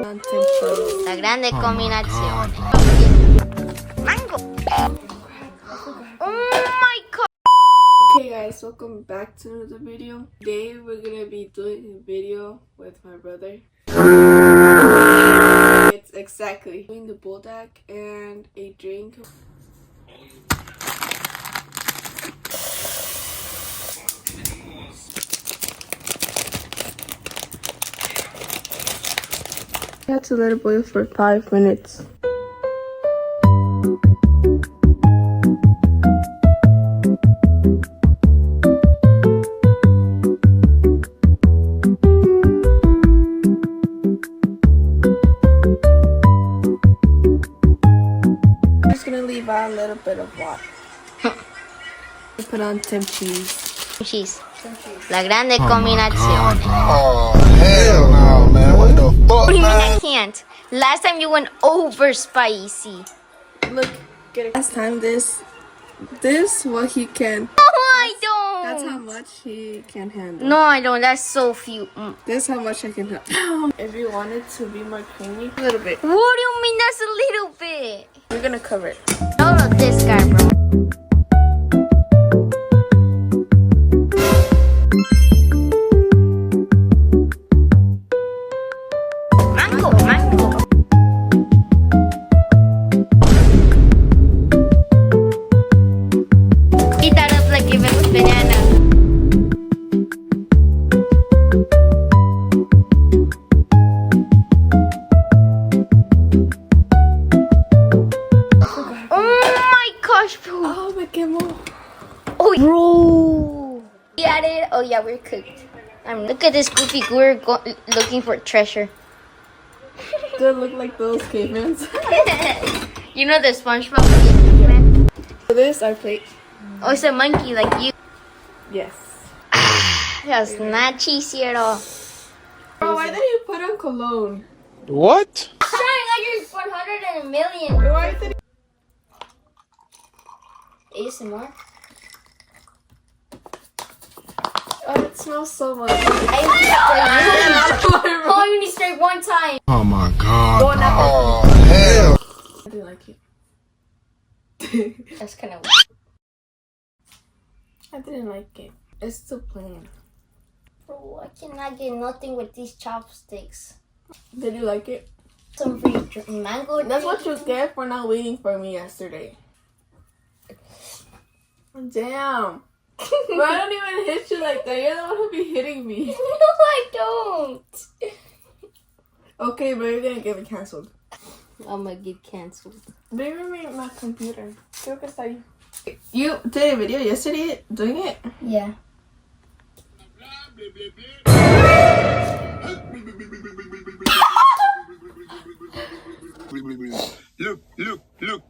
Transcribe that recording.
La grande combinazione. Mango. Oh my god. Hey guys, welcome back to another video. Today we're gonna be doing a video with my brother. It's exactly doing the bull deck and a drink. I had to let it boil for 5 minutes. I'm just gonna leave out a little bit of water. Put on some cheese. Cheese. La grande combinazione. Oh, hell no, man. What the fuck, What do you mean I man? can't? Last time you went over spicy. Look, get it. Last time this what he can. No, I don't. That's how much he can handle. No, I don't. That's so few. This is how much I can handle. If you want it to be more creamy, a little bit. What do you mean that's a little bit? We're gonna cover it. No, this guy, bro. Mango, mango. Eat that up like if it was banana. Oh my gosh, bro. Oh, me quemó. Oh, bro. We got it. Oh, yeah, we're cooked. Look at this goofy. We're looking for treasure. They look like those cavemen. You know the SpongeBob man? For this, our plate. Oh, it's a monkey like you. Yes. That's not cheesy at all. Bro, why did you put on cologne? What? Shine like you're 100 and a million. Why did ASMR. Oh, it smells so much. Oh, you need to strike one time. Oh my god. Going up. Oh, hell. I didn't like it. That's kind of I didn't like it. It's too plain. Bro, I cannot get nothing with these chopsticks. Did you like it? Some free mango. That's what you get for not waiting for me yesterday. Damn. But I don't even hit you like that. You're the one who be hitting me. No, I don't. Okay, but you're gonna get me canceled. I'm gonna get canceled. Baby, my computer. Creo que está ahí. You did a video yesterday doing it? Yeah. Look.